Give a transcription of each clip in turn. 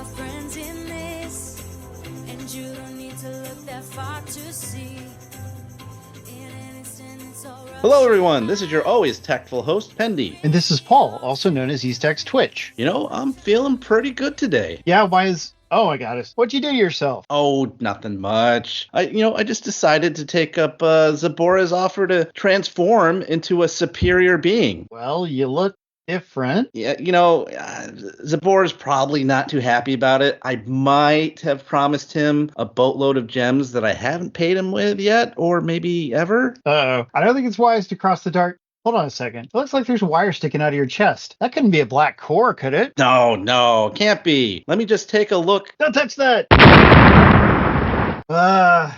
friends in this, and you don't need to look that far to see. In an instant, it's all right. Hello, everyone. This is your always tactful host, Pendy. And this is Paul, also known as EastX Twitch. You know, I'm feeling pretty good today. Yeah, why is... Oh my god, what'd you do to yourself? Oh, nothing much. I just decided to take up Zabora's offer to transform into a superior being. Well, you look different. Yeah, Zabora's probably not too happy about it. I might have promised him a boatload of gems that I haven't paid him with yet, or maybe ever. Uh-oh. I don't think it's wise to cross the dark... Hold on a second. It looks like there's a wire sticking out of your chest. That couldn't be a black core, could it? No, can't be. Let me just take a look. Don't touch that!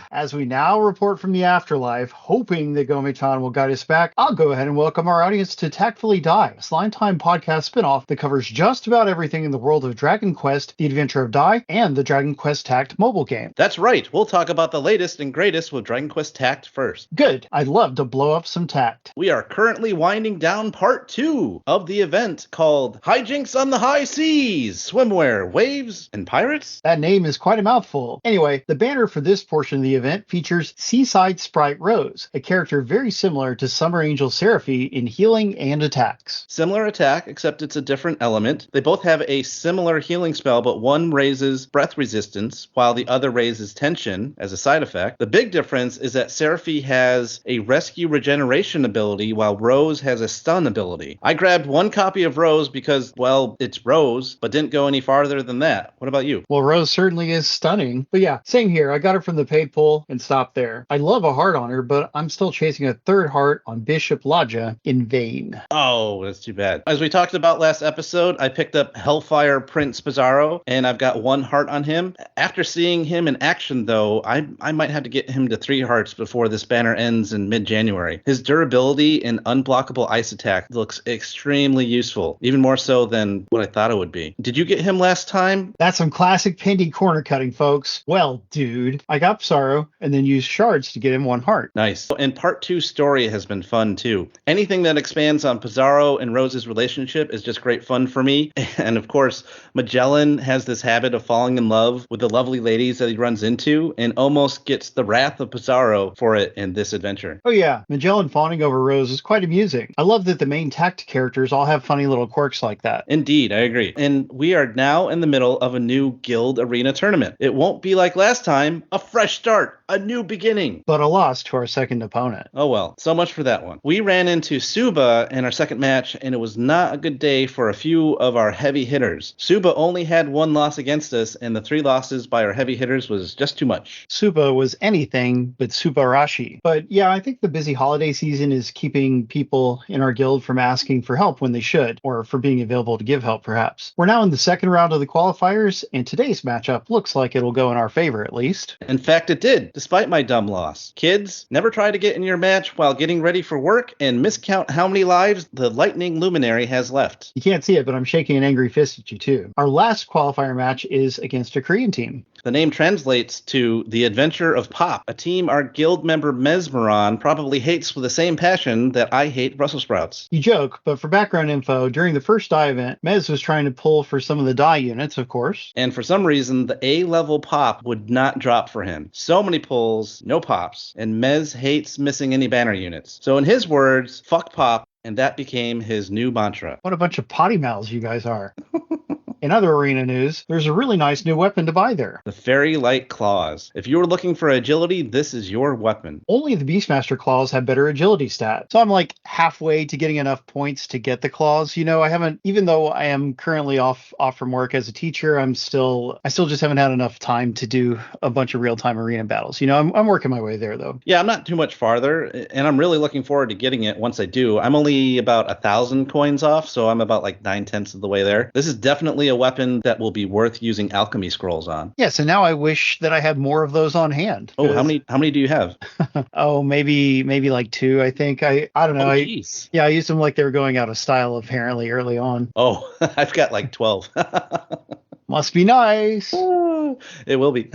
As we now report from the afterlife, hoping that Gomichan will guide us back, I'll go ahead and welcome our audience to Tactfully Dai, a Slime Time podcast spinoff that covers just about everything in the world of Dragon Quest, the Adventure of Dai, and the Dragon Quest Tact mobile game. That's right. We'll talk about the latest and greatest with Dragon Quest Tact first. Good. I'd love to blow up some tact. We are currently winding down part 2 of the event called Hijinks on the High Seas, Swimwear, Waves, and Pirates. That name is quite a mouthful. Anyway, the banner for this portion of the event features Seaside Sprite Rose, a character very similar to Summer Angel Seraphi in healing and attacks. Similar attack, except it's a different element. They both have a similar healing spell, but one raises breath resistance, while the other raises tension as a side effect. The big difference is that Seraphi has a rescue regeneration ability, while Rose has a stun ability. I grabbed one copy of Rose because, well, it's Rose, but didn't go any farther than that. What about you? Well, Rose certainly is stunning. But yeah, same here. I got her from the paid pull and stopped there. I love a heart on her, but I'm still chasing a third heart on Bishop Lodja in vain. Oh, that's too bad. As we talked about last episode, I picked up Hellfire Prince Pizarro, and I've got 1 heart on him. After seeing him in action, though, I might have to get him to 3 hearts before this banner ends in mid-January. His durability and unblockable ice attack looks extremely useful, even more so than what I thought it would be. Did you get him last time? That's some classic Pendy corner cutting, folks. Well, dude, I got Pizarro and then used shards to get him 1 heart. Nice. And part 2 story has been fun too. Anything that expands on Pizarro and Rose's relationship is just great fun for me. And of course, Magellan has this habit of falling in love with the lovely ladies that he runs into and almost gets the wrath of Pizarro for it in this adventure. Oh yeah, Magellan fawning over Rose is quite amusing. I love that the main tact characters all have funny little quirks like that. Indeed, I agree. And we are now in the middle of a new guild arena tournament. It won't be like last time, a fresh start, a new beginning. But a loss to our second opponent. Oh well, so much for that one. We ran into Suba in our second match, and it was not a good day for a few of our heavy hitters. Suba only had 1 loss against us, and the 3 losses by our heavy hitters was just too much. Suba was anything but Subarashi. But yeah, I think the busy holiday season is keeping people in our guild from asking for help when they should, or for being available to give help perhaps. We're now in the second round of the qualifiers, and today's matchup looks like it'll go in our favor at least. In fact, it did, despite my dumb loss. Kids, never try to get in your match while getting ready for work and miscount how many lives the Lightning Luminary has left. You can't see it, but I'm shaking an angry fist at you too. Our last qualifier match is against a Korean team. The name translates to The Adventure of Popp, a team our guild member Mesmeron probably hates with the same passion that I hate Brussels sprouts. You joke, but for background info, during the first Dai event, Mez was trying to pull for some of the Dai units, of course. And for some reason, the A-level Popp would not drop for him. So many pulls, no pops, and Mez hates missing any banner units. So in his words, fuck Popp, and that became his new mantra. What a bunch of potty mouths you guys are. In other arena news, there's a really nice new weapon to buy there. The Fairy Light Claws. If you were looking for agility, this is your weapon. Only the Beastmaster Claws have better agility stats. So I'm like halfway to getting enough points to get the claws. You know, I haven't, even though I am currently off from work as a teacher, I still just haven't had enough time to do a bunch of real-time arena battles. You know, I'm working my way there though. Yeah, I'm not too much farther, and I'm really looking forward to getting it once I do. I'm only about 1,000 coins off, so I'm about like 9/10 of the way there. This is definitely a weapon that will be worth using alchemy scrolls on. Yeah, so now I wish that I had more of those on hand. Oh, how many do you have? Oh, maybe like 2, I think. I don't know. Oh, I used them like they were going out of style apparently early on. Oh, I've got like 12. Must be nice. It will be.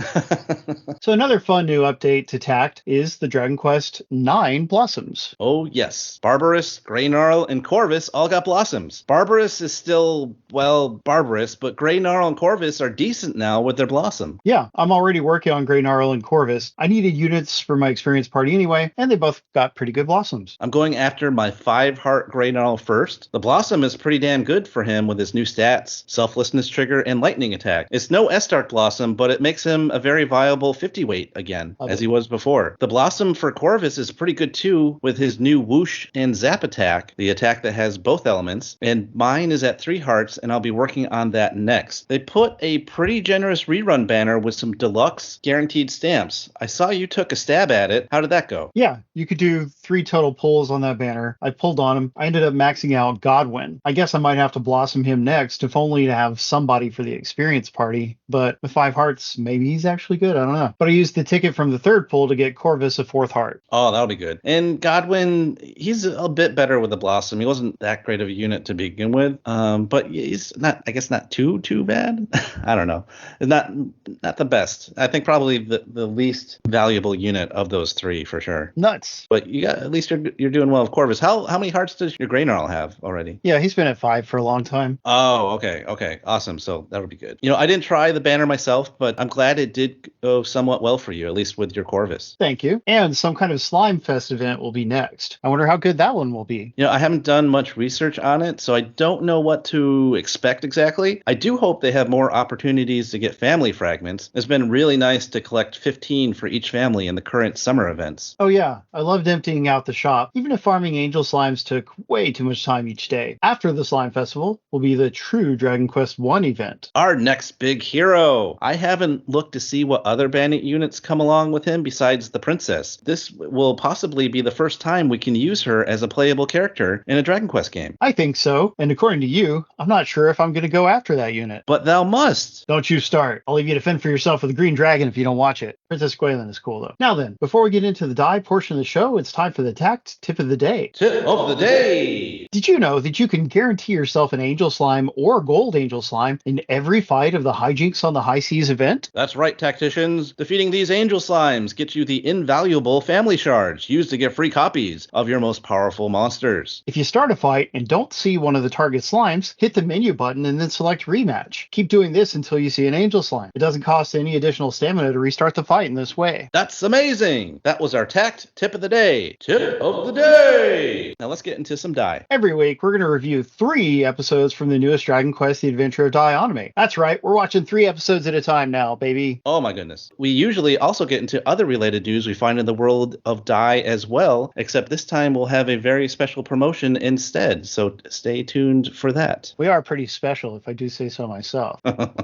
So another fun new update to Tact is the Dragon Quest IX Blossoms. Oh, yes. Barbarous, Grey Gnarl, and Corvus all got blossoms. Barbarous is still, well, barbarous, but Grey Gnarl and Corvus are decent now with their blossom. Yeah, I'm already working on Grey Gnarl and Corvus. I needed units for my experience party anyway, and they both got pretty good blossoms. I'm going after my 5-heart Grey Gnarl first. The blossom is pretty damn good for him with his new stats, Selflessness Trigger, and Lightning Attack. It's no S-Dark blossom, but it makes him a very viable 50 weight again, as he was before. The blossom for Corvus is pretty good too, with his new Whoosh and Zap attack, the attack that has both elements, and mine is at 3 hearts, and I'll be working on that next. They put a pretty generous rerun banner with some deluxe guaranteed stamps. I saw you took a stab at it. How did that go? Yeah, you could do 3 total pulls on that banner. I pulled on him. I ended up maxing out Godwin. I guess I might have to blossom him next, if only to have somebody for the experience party. But with 5 hearts, maybe he's actually good. I don't know. But I used the ticket from the 3rd pull to get Corvus a 4th heart. Oh, that'll be good. And Godwin, he's a bit better with the blossom. He wasn't that great of a unit to begin with, but he's not, I guess, not too bad. I don't know. Not the best. I think probably the least valuable unit of those 3 for sure. Nuts. But you got, at least you're doing well with Corvus. How many hearts does your Grey Gnarl have already? Yeah, he's been at 5 for a long time. Oh, okay, awesome. So that'll be good. I didn't try the banner myself, but I'm glad it did go somewhat well for you, at least with your Corvus. Thank you. And some kind of Slime Fest event will be next. I wonder how good that one will be. I haven't done much research on it, so I don't know what to expect exactly. I do hope they have more opportunities to get family fragments. It's been really nice to collect 15 for each family in the current summer events. Oh yeah, I loved emptying out the shop, even if farming angel slimes took way too much time each day. After the Slime Festival will be the true Dragon Quest I event. Our next big hero. I haven't looked to see what other bandit units come along with him besides the princess. This will possibly be the first time we can use her as a playable character in a Dragon Quest game. I think so, and according to you, I'm not sure if I'm going to go after that unit. But thou must. Don't you start. I'll leave you to fend for yourself with the Green Dragon if you don't watch it. Princess Gwalin is cool though. Now then, before we get into the Dai portion of the show, it's time for the Tact Tip of the Day. Tip of the Day. Did you know that you can guarantee yourself an Angel Slime or Gold Angel Slime in every fight of the Hijinks on the High Seas event? That's right, tacticians. Defeating these Angel Slimes gets you the invaluable family shards used to get free copies of your most powerful monsters. If you start a fight and don't see one of the target slimes, hit the menu button and then select Rematch. Keep doing this until you see an Angel Slime. It doesn't cost any additional stamina to restart the fight in this way. That's amazing! That was our Tact Tip of the Day. Tip of the Day! Now let's get into some Dai. Every week, we're going to review 3 episodes from the newest Dragon Quest, The Adventure of Dai anime. That's right, we're watching 3 episodes at a time now, baby. Oh my goodness. We usually also get into other related news we find in the world of Dai as well, except this time we'll have a very special promotion instead, so stay tuned for that. We are pretty special, if I do say so myself.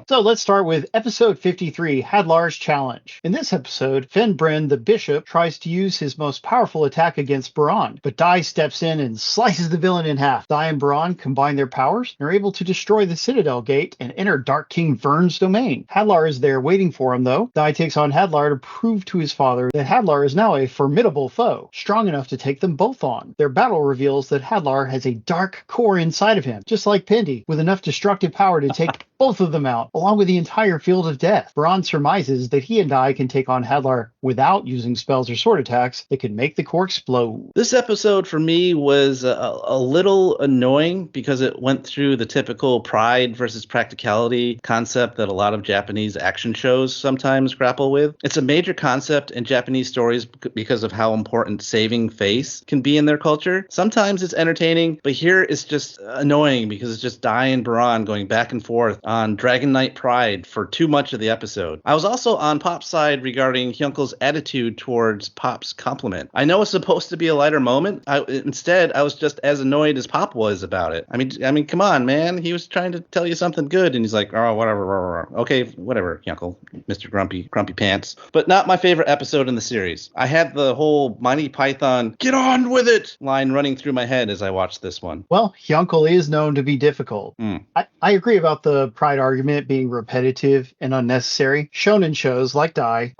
So let's start with episode 53, Hadlar's Challenge. In this episode, Fenbren, the bishop, tries to use his most powerful attack against Baran, but Dai steps in and slices the villain in half. Dai and Baran combine their powers and are able to destroy the Citadel Gate and enter Dark King Vern's domain. Hadlar is there waiting for him, though. Dai takes on Hadlar to prove to his father that Hadlar is now a formidable foe, strong enough to take them both on. Their battle reveals that Hadlar has a dark core inside of him, just like Pendy, with enough destructive power to take both of them out, along with the entire field of death. Baran surmises that he and Dai can take on Hadlar without using spells or sword attacks that can make the core explode. This episode for me was a little annoying because it went through the typical pride versus practicality concept that a lot of Japanese action shows sometimes grapple with. It's a major concept in Japanese stories because of how important saving face can be in their culture. Sometimes it's entertaining, but here it's just annoying because it's just Dai and Baran going back and forth on Dragon Knight pride for too much of the episode. I was also on Popp's side regarding Hyunkel's attitude towards Popp's compliment. I know it's supposed to be a lighter moment. Instead, I was just as annoyed as Popp was about it. I mean, come on, man. He was trying to tell you something good, and he's like, oh, whatever. Okay, whatever, Hyunkel, Mr. Grumpy Pants. But not my favorite episode in the series. I had the whole Monty Python, get on with it, line running through my head as I watched this one. Well, Hyunkel is known to be difficult. I agree about the pride argument being repetitive and unnecessary. Shonen shows like Dai,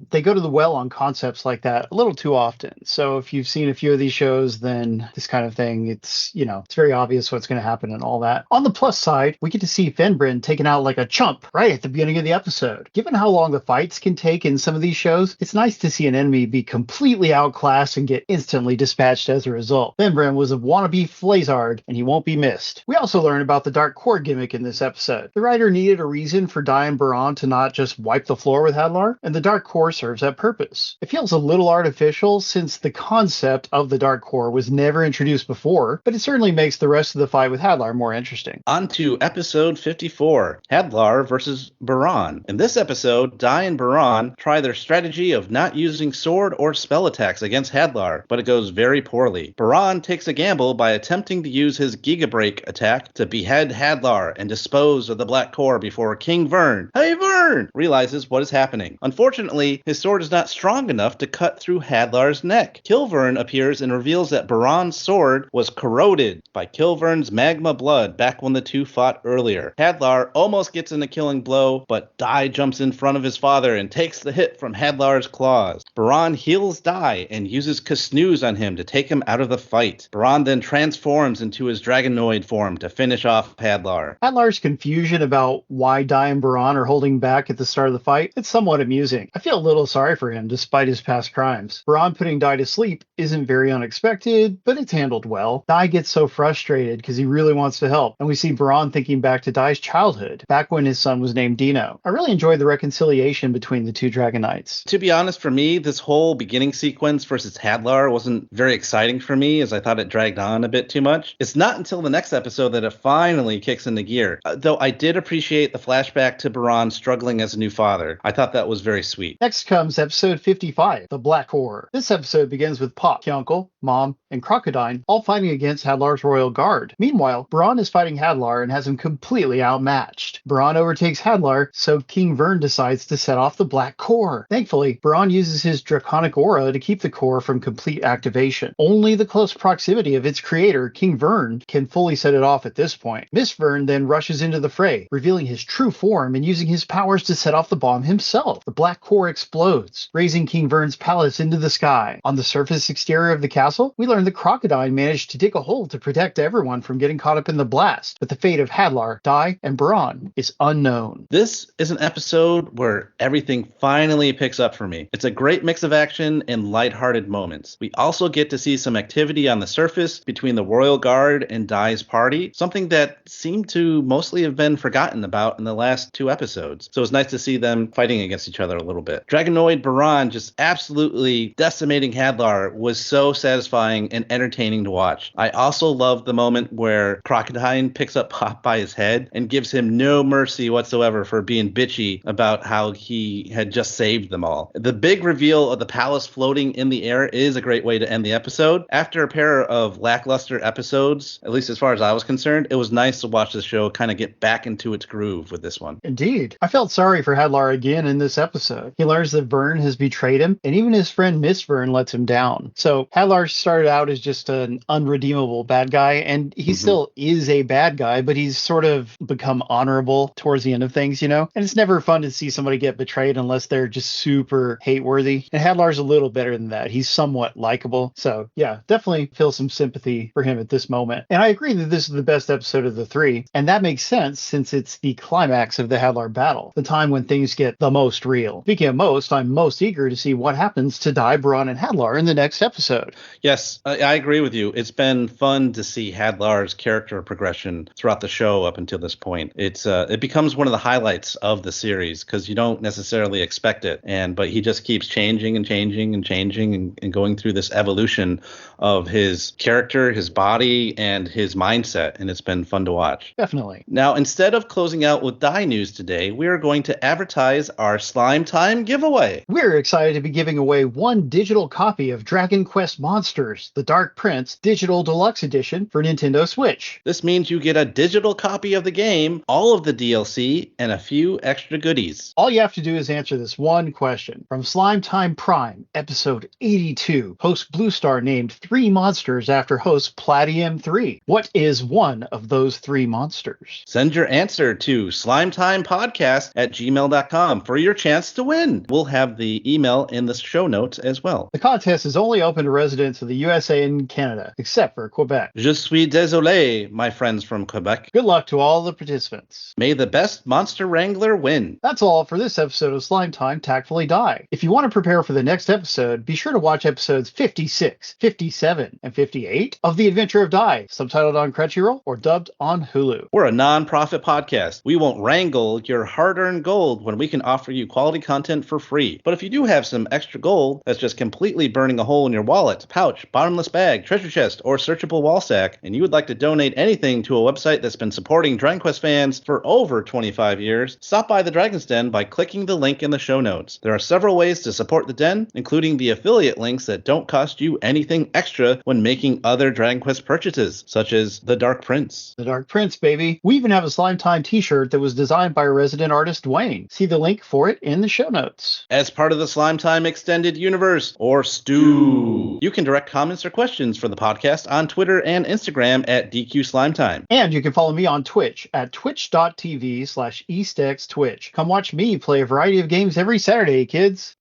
they go to the well on concepts like that a little too often. So if you've seen a few of these shows, then this kind of thing, it's very obvious what's going to happen and all that. On the plus side, we get to see Fenbren taken out like a chump right at the beginning of the episode. Given how long the fights can take in some of these shows, it's nice to see an enemy be completely outclassed and get instantly dispatched as a result. Fenbren was a wannabe Flazard, and he won't be missed. We also learn about the Dark Core gimmick in this episode. The writer needed a reason for Dai and Baran to not just wipe the floor with Hadlar, and the Dark Core serves that purpose. It feels a little artificial since the concept of the Dark Core was never introduced before, but it certainly makes the rest of the fight with Hadlar more interesting. On to episode 54, Hadlar versus Baran. In this episode, Dai and Baran try their strategy of not using sword or spell attacks against Hadlar, but it goes very poorly. Baran takes a gamble by attempting to use his Giga Break attack to behead Hadlar and dispose of the Black Core before King Vern, hey Vern, realizes what is happening. Unfortunately, his sword is not strong enough to cut through Hadlar's neck. Kilvern appears and reveals that Baran's sword was corroded by Kilvern's magma blood back when the two fought earlier. Hadlar almost gets in a killing blow, but Dai jumps in front of his father and takes the hit from Hadlar's claws. Baran heals Dai and uses Kasnooze on him to take him out of the fight. Baran then transforms into his Dragonoid form to finish off Hadlar. Hadlar's confusion about why Dai and Baran are holding back at the start of the fight, it's somewhat amusing. I feel a little sorry for him despite his past crimes. Baran putting Dai to sleep isn't very unexpected, but it's handled well. Dai gets so frustrated because he really wants to help, and we see Baran thinking back to Dai's childhood, back when his son was named Dino. I really enjoyed the reconciliation between the two Dragon Knights. To be honest, for me, this whole beginning sequence versus Hadlar wasn't very exciting for me, as I thought it dragged on a bit too much. It's not until the next episode that it finally kicks into gear, though I did appreciate the flashback to Baran struggling as a new father. I thought that was very sweet. Next comes episode 55, The Black Core. This episode begins with Popp, Kyuncle, Mom, and Crocodile all fighting against Hadlar's Royal Guard. Meanwhile, Baran is fighting Hadlar and has him completely outmatched. Baran overtakes Hadlar, so King Vern decides to set off the Black Core. Thankfully, Baran uses his Draconic Aura to keep the core from complete activation. Only the close proximity of its creator, King Vern, can fully set it off at this point. Miss Vern then rushes into the fray, revealing his true form and using his powers to set off the bomb himself. The Black Core explodes, raising King Vern's palace into the sky. On the surface exterior of the castle, we learn the Crocodile managed to dig a hole to protect everyone from getting caught up in the blast, but the fate of Hadlar, Dai, and Baran is unknown. This is an episode where everything finally picks up for me. It's a great mix of action and lighthearted moments. We also get to see some activity on the surface between the Royal Guard and Dai's party, something that seemed to mostly have been forgotten about in the last two episodes. So it's nice to see them fighting against each other a little bit. Dragonoid Baran just absolutely decimating Hadlar was so satisfying and entertaining to watch. I also loved the moment where Crocodile picks up Popp by his head and gives him no mercy whatsoever for being bitchy about how he had just saved them all. The big reveal of the palace floating in the air is a great way to end the episode. After a pair of lackluster episodes, at least as far as I was concerned, it was nice to watch the show kind of get back into its groove with this one. Indeed. I felt sorry for Hadlar again in this episode. He learns that Vern has betrayed him, and even his friend Miss Vern lets him down. So Hadlar started out as just an unredeemable bad guy, and he still is a bad guy, but he's sort of become honorable towards the end of things, you know? And it's never fun to see somebody get betrayed unless they're just super hate-worthy. And Hadlar's a little better than that. He's somewhat likable. So yeah, definitely feel some sympathy for him at this moment. And I agree that this is the best episode of the three, and that makes sense since it's the climax of the Hadlar battle, the time when things get the most real. Speaking of most, I'm most eager to see what happens to Dai, Baran, and Hadlar in the next episode. Yes, I agree with you. It's been fun to see Hadlar's character progression throughout the show up until this point. It becomes one of the highlights of the series because you don't necessarily expect it, but he just keeps changing and changing and changing and going through this evolution of his character, his body, and his mindset, and it's been fun to watch. Definitely. Now, instead of closing out with Dai news today, we are going to advertise our Slime Time giveaway. We're excited to be giving away one digital copy of Dragon Quest Monsters, the Dark Prince Digital Deluxe Edition for Nintendo Switch. This means you get a digital copy of the game, all of the DLC, and a few extra goodies. All you have to do is answer this one question. From Slime Time Prime, episode 82, host Blue Star named 3 monsters after host Platium 3. What is one of those 3 monsters? Send Send your answer to slimetimepodcast@gmail.com for your chance to win. We'll have the email in the show notes as well. The contest is only open to residents of the USA and Canada, except for Quebec. Je suis désolé, my friends from Quebec. Good luck to all the participants. May the best monster wrangler win. That's all for this episode of Slime Time Tactfully Dai. If you want to prepare for the next episode, be sure to watch episodes 56, 57, and 58 of The Adventure of Dai, subtitled on Crunchyroll or dubbed on Hulu. We're a non-profit podcast. We won't wrangle your hard-earned gold when we can offer you quality content for free. But if you do have some extra gold that's just completely burning a hole in your wallet, pouch, bottomless bag, treasure chest, or searchable wall sack, and you would like to donate anything to a website that's been supporting Dragon Quest fans for over 25 years, stop by the Dragon's Den by clicking the link in the show notes. There are several ways to support the Den, including the affiliate links that don't cost you anything extra when making other Dragon Quest purchases, such as The Dark Prince. The Dark Prince, baby. We even have a Slime Time t-shirt that was designed by our resident artist, Dwayne. See the link for it in the show notes. As part of the Slime Time Extended Universe, or STU, you can direct comments or questions for the podcast on Twitter and Instagram at DQ Slime Time. And you can follow me on Twitch at twitch.tv/EastX Twitch. Come watch me play a variety of games every Saturday, kids.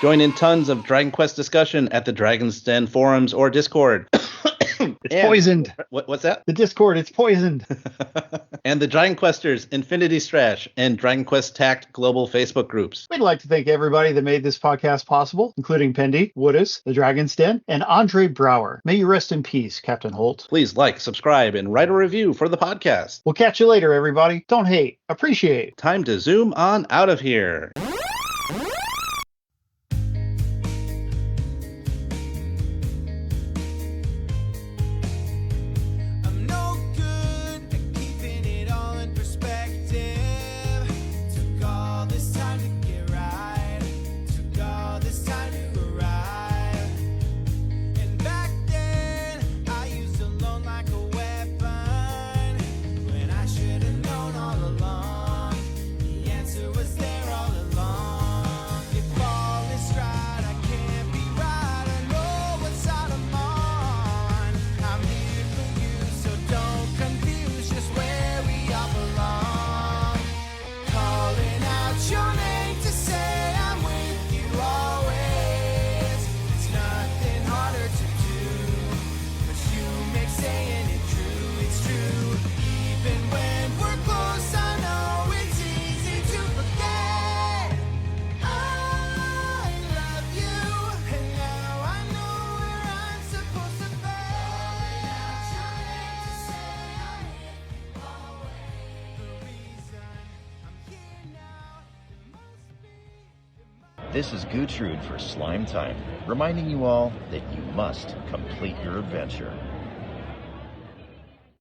Join in tons of Dragon Quest discussion at the Dragon's Den forums or Discord. It's poisoned. What's that? The Discord, it's poisoned. And the Dragon Questers, Infinity Strash, and Dragon Quest Tact global Facebook groups. We'd like to thank everybody that made this podcast possible, including Pendy, Woodus, the Dragon's Den, and Andre Brower. May you rest in peace, Captain Holt. Please like, subscribe, and write a review for the podcast. We'll catch you later, everybody. Don't hate, appreciate. Time to zoom on out of here. I'm no good at keeping it all in perspective. Took all this time to get right. Took all this time to arrive. And back then, I used alone like a weapon. When I should have known all along, the answer was there all along. If all is right, I can't be right. I know what side I'm on. I'm here for you, so don't confuse just where we all belong. Calling out your name to say I'm with you always. It's nothing harder to do, but you make saying it true. It's true. Even when we're close, I know it's easy to forget. I love you, and now I know where I'm supposed to be. Calling out your name to say I'm with you always. The reason I'm here now, it must be. This is Gertrude for Slime Time, reminding you all that you must complete your adventure.